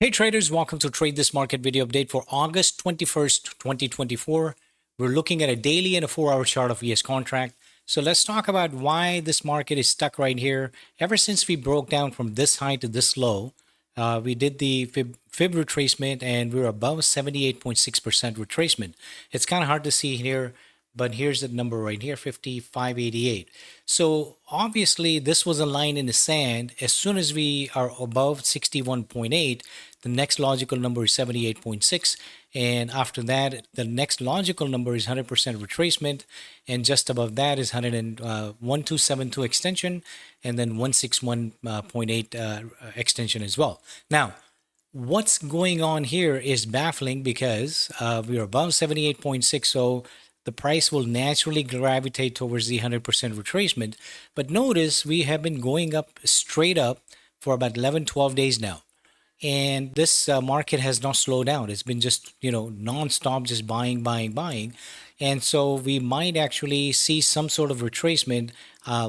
Hey traders, welcome to Trade This Market video update for August 21st, 2024. We're looking at a daily and a 4-hour chart of ES contract. So let's talk about why this market is stuck right here. Ever since we broke down from this high to this low, we did the fib retracement and we're above 78.6% retracement. It's kind of hard to see here, but here's the number right here, 5588. So obviously this was a line in the sand. As soon as we are above 61.8, the next logical number is 78.6, and after that the next logical number is 100% retracement, and just above that is 1272 extension, and then 161.8 extension as well. Now what's going on here is baffling because we are above 78.6, so the price will naturally gravitate towards the 100% retracement. But notice we have been going up straight up for about 11-12 days now, and this market has not slowed down. It's been just non-stop, just buying, and so we might actually see some sort of retracement,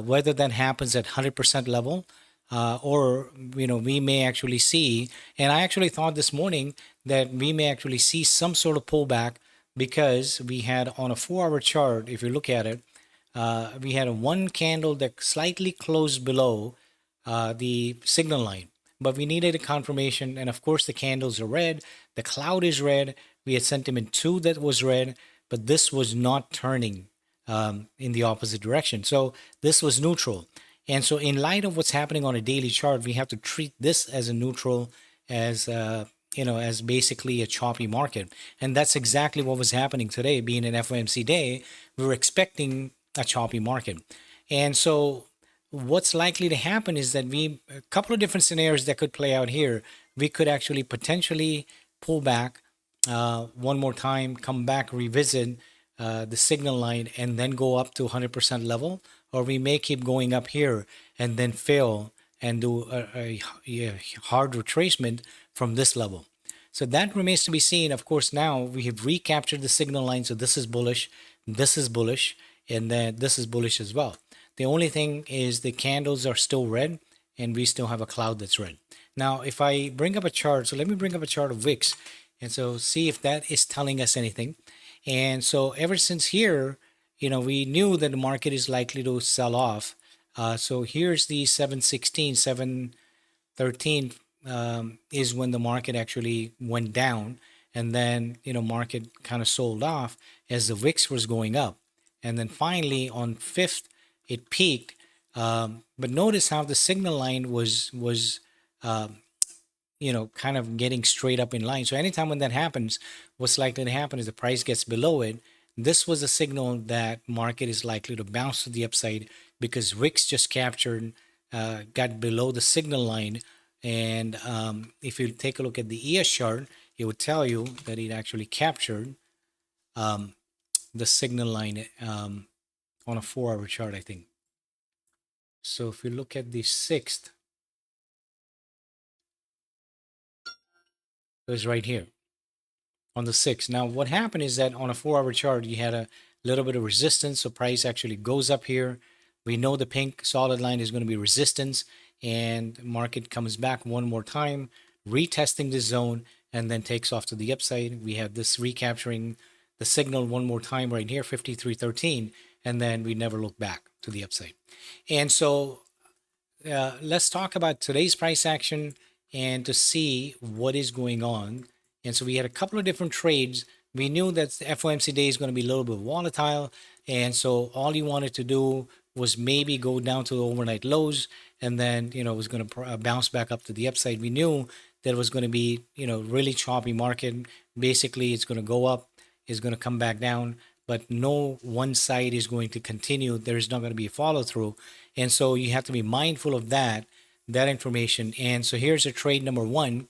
whether that happens at 100% level, or we may actually see, and I actually thought this morning that we may actually see some sort of pullback, because we had on a 4-hour chart, if you look at it, we had a one candle that slightly closed below the signal line, but we needed a confirmation. And of course the candles are red, the cloud is red, we had sentiment 2 that was red, but this was not turning in the opposite direction, so this was neutral. And so in light of what's happening on a daily chart, we have to treat this as a neutral, as as basically a choppy market. And that's exactly what was happening today. Being an FOMC day, we were expecting a choppy market. And so what's likely to happen is that a couple of different scenarios that could play out here. We could actually potentially pull back one more time, come back, revisit the signal line, and then go up to 100% level, or we may keep going up here and then fail and do a hard retracement from this level. So that remains to be seen. Of course, now we have recaptured the signal line, so this is bullish, and then this is bullish as well. The only thing is the candles are still red, and we still have a cloud that's red. Now, if I bring up a chart, so let me bring up a chart of VIX, and so see if that is telling us anything. And so ever since here, we knew that the market is likely to sell off. So here's the 716, 713 is when the market actually went down, and then market kind of sold off as the VIX was going up, and then finally on 5th it peaked. But notice how the signal line was kind of getting straight up in line. So anytime when that happens, what's likely to happen is the price gets below it. This was a signal that market is likely to bounce to the upside, because VIX just captured, got below the signal line. And if you take a look at the ES chart, it would tell you that it actually captured the signal line on a 4-hour chart, I think. So if you look at the 6th, it was right here on the 6th. Now what happened is that on a 4-hour chart, you had a little bit of resistance, so price actually goes up here. We know the pink solid line is going to be resistance, and market comes back one more time, retesting this zone, and then takes off to the upside. We have this recapturing the signal one more time right here, 53.13, and then we never look back to the upside. And so let's talk about today's price action and to see what is going on. And so we had a couple of different trades. We knew that the FOMC day is going to be a little bit volatile, and so all you wanted to do was maybe go down to the overnight lows, and then it was going to bounce back up to the upside. We knew that it was going to be really choppy market. Basically, it's going to go up, it's going to come back down, but no one side is going to continue. There's not going to be a follow through, and so you have to be mindful of that information. And so here's a trade number one.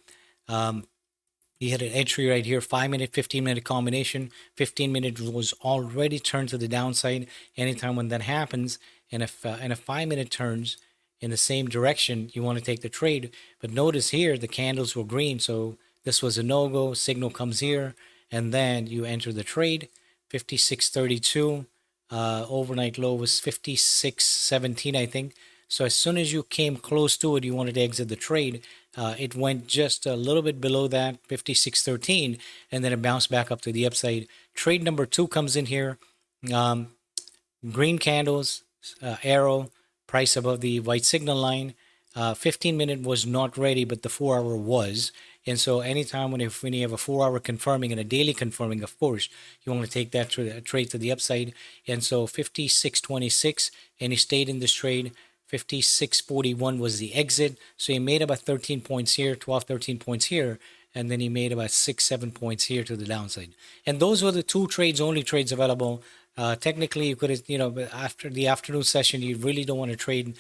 You had an entry right here, 5-minute, 15-minute combination. 15-minute was already turned to the downside. Anytime when that happens, and if a 5-minute turns in the same direction, you want to take the trade. But notice here, the candles were green, so this was a no-go. Signal comes here, and then you enter the trade. 56.32. Overnight low was 56.17, I think. So as soon as you came close to it, you wanted to exit the trade. It went just a little bit below that, 56.13, and then it bounced back up to the upside. Trade number 2 comes in here. Um, Green candles, arrow, price above the white signal line. 15-minute was not ready, but the 4-hour was. And so anytime when you have a 4-hour confirming and a daily confirming, of course, you want to take that trade to the upside. And so 56.26, and he stayed in this trade. 56.41 was the exit. So he made about 13 points here, 12, 13 points here, and then he made about 6, 7 points here to the downside. And those were the two trades, only trades available. Technically, you could, after the afternoon session, you really don't want to trade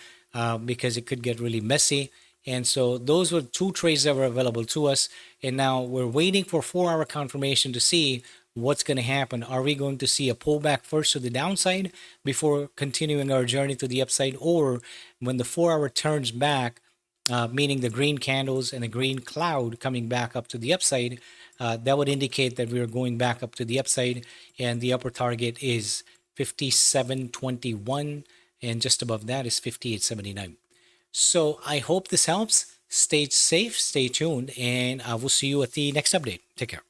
because it could get really messy. And so those were two trades that were available to us. And now we're waiting for 4-hour confirmation to see what's going to happen. Are we going to see a pullback first to the downside before continuing our journey to the upside? Or when the 4-hour turns back, meaning the green candles and the green cloud coming back up to the upside, that would indicate that we are going back up to the upside, and the upper target is 57.21, and just above that is 58.79. So I hope this helps. Stay safe, stay tuned, and I will see you at the next update. Take care.